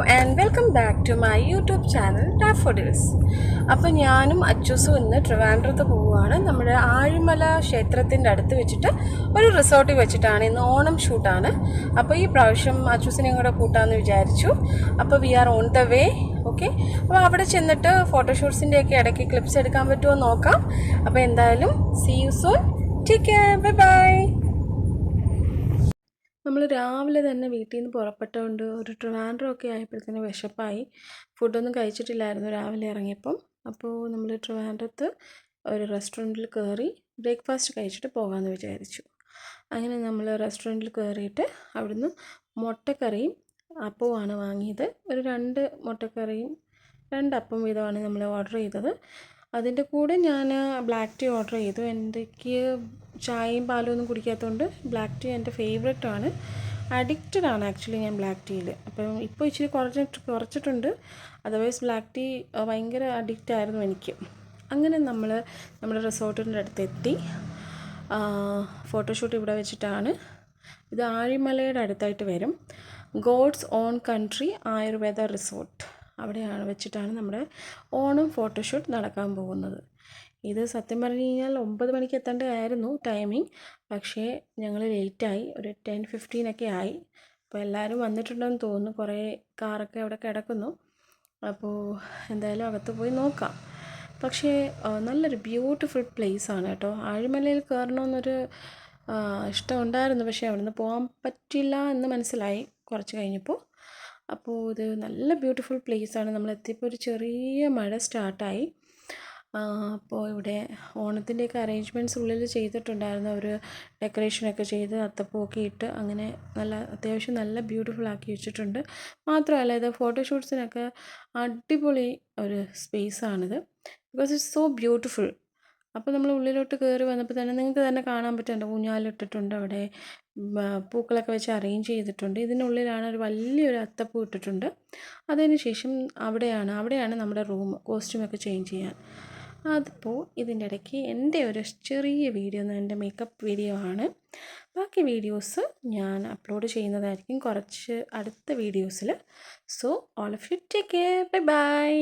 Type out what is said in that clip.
and welcome back to my YouTube channel Daffodils. അപ്പോൾ ഞാനും അച്ചൂസും ഇന്ന് ട്രിവാൻഡ്രത്ത് പോവുകയാണ്. നമ്മുടെ ആഴിമല ക്ഷേത്രത്തിൻ്റെ അടുത്ത് വെച്ചിട്ട് ഒരു റിസോർട്ടിൽ വെച്ചിട്ടാണ് ഇന്ന് ഓണം ഷൂട്ടാണ്. അപ്പോൾ ഈ പ്രാവശ്യം അച്ചൂസിനെയും കൂടെ കൂട്ടാമെന്ന് വിചാരിച്ചു. അപ്പോൾ we are on the way. Okay, അപ്പോൾ അവിടെ ചെന്നിട്ട് ഫോട്ടോഷൂട്ട്സിൻ്റെയൊക്കെ ഇടയ്ക്ക് ക്ലിപ്സ് എടുക്കാൻ പറ്റുമോ നോക്കാം. അപ്പോൾ എന്തായാലും see you soon. Take care, bye bye. നമ്മൾ രാവിലെ തന്നെ വീട്ടിൽ നിന്ന് പുറപ്പെട്ടതുകൊണ്ട് ഒരു ട്രിവാൻഡ്രം ഒക്കെ ആയപ്പോഴത്തേന് വിശപ്പായി. ഫുഡൊന്നും കഴിച്ചിട്ടില്ലായിരുന്നു രാവിലെ ഇറങ്ങിയപ്പം. അപ്പോൾ നമ്മൾ ട്രിവാൻഡ്രത്ത് ഒരു റെസ്റ്റോറൻറ്റിൽ കയറി ബ്രേക്ക്ഫാസ്റ്റ് കഴിച്ചിട്ട് പോകാമെന്ന് വിചാരിച്ചു. അങ്ങനെ നമ്മൾ റെസ്റ്റോറൻറ്റിൽ കയറിയിട്ട് അവിടുന്ന് മുട്ടക്കറിയും അപ്പവുമാണ് വാങ്ങിയത്. ഒരു 2 മുട്ടക്കറിയും 2 അപ്പം വീതമാണ് നമ്മൾ ഓർഡർ ചെയ്തത്. അതിൻ്റെ കൂടെ ഞാൻ ബ്ലാക്ക് ടീ ഓർഡർ ചെയ്തു. എനിക്ക് ചായയും പാലും ഒന്നും കുടിക്കാത്തതുകൊണ്ട് ബ്ലാക്ക് ടീ എൻ്റെ ഫേവറേറ്റാണ്. അഡിക്റ്റഡ് ആണ് ആക്ച്വലി ഞാൻ ബ്ലാക്ക് ടീയിൽ. അപ്പം ഇപ്പോൾ ഇച്ചിരി കുറച്ചിട്ടുണ്ട്. അതർവൈസ് ബ്ലാക്ക് ടീ ഭയങ്കര അഡിക്റ്റ് ആയിരുന്നു എനിക്ക്. അങ്ങനെ നമ്മൾ നമ്മുടെ റിസോർട്ടിൻ്റെ അടുത്തെത്തി. ഫോട്ടോഷൂട്ട് ഇവിടെ വെച്ചിട്ടാണ്. ഇത് ആഴിമലയുടെ അടുത്തായിട്ട് വരും. God's own country Ayurveda resort അവിടെയാണ് വെച്ചിട്ടാണ് നമ്മുടെ ഓണം ഫോട്ടോഷൂട്ട് നടക്കാൻ പോകുന്നത്. ഇത് സത്യം പറഞ്ഞു കഴിഞ്ഞാൽ 9 മണിക്ക് എത്തേണ്ടതായിരുന്നു ടൈമിംഗ്. പക്ഷേ ഞങ്ങൾ ലേറ്റായി, ഒരു 10:15 ആയി. അപ്പോൾ എല്ലാവരും വന്നിട്ടുണ്ടെന്ന് തോന്നുന്നു. കുറേ കാറൊക്കെ അവിടെ കിടക്കുന്നു. അപ്പോൾ എന്തായാലും അകത്ത് പോയി നോക്കാം. പക്ഷേ നല്ലൊരു ബ്യൂട്ടിഫുൾ പ്ലേസാണ് കേട്ടോ. ആഴിമലയിൽ കയറണമെന്നൊരു ഇഷ്ടമുണ്ടായിരുന്നു. പക്ഷേ അവിടുന്ന് പോകാൻ പറ്റില്ല എന്ന് മനസ്സിലായി കുറച്ച് കഴിഞ്ഞപ്പോൾ. അപ്പോൾ ഇത് നല്ല ബ്യൂട്ടിഫുൾ പ്ലേസാണ്. നമ്മൾ എത്തിയപ്പോൾ ഒരു ചെറിയ മഴ സ്റ്റാർട്ടായി. അപ്പോൾ ഇവിടെ ഓണത്തിൻ്റെയൊക്കെ അറേഞ്ച്മെൻറ്റ്സ് ഉള്ളിൽ ചെയ്തിട്ടുണ്ടായിരുന്നു. ഒരു ഡെക്കറേഷനൊക്കെ ചെയ്ത് അത്തപ്പൂവൊക്കെ ഇട്ട് അങ്ങനെ അത്യാവശ്യം നല്ല ബ്യൂട്ടിഫുൾ ആക്കി വെച്ചിട്ടുണ്ട്. മാത്രമല്ല ഇത് ഫോട്ടോഷൂട്ട്സിനൊക്കെ അടിപൊളി ഒരു സ്പേസാണിത്. Because it's so beautiful. അപ്പോൾ നമ്മൾ ഉള്ളിലോട്ട് കയറി വന്നപ്പോൾ തന്നെ നിങ്ങൾക്ക് തന്നെ കാണാൻ പറ്റുന്നുണ്ട്. ഊഞ്ഞാലിട്ടിട്ടുണ്ട്, അവിടെ പൂക്കളൊക്കെ വെച്ച് അറേഞ്ച് ചെയ്തിട്ടുണ്ട്. ഇതിനുള്ളിലാണ് ഒരു വലിയൊരു അത്തപ്പൂ ഇട്ടിട്ടുണ്ട്. അതിന് ശേഷം അവിടെയാണ് നമ്മുടെ റൂം, കോസ്റ്റ്യൂമൊക്കെ ചേഞ്ച് ചെയ്യാൻ. അതിപ്പോൾ ഇതിൻ്റെ ഇടയ്ക്ക് എൻ്റെ ഒരു ചെറിയ വീഡിയോ, എൻ്റെ മേക്കപ്പ് വീഡിയോ ആണ്. ബാക്കി വീഡിയോസ് ഞാൻ അപ്ലോഡ് ചെയ്യുന്നതായിരിക്കും കുറച്ച് അടുത്ത വീഡിയോസിൽ. So all of you take care, bye by.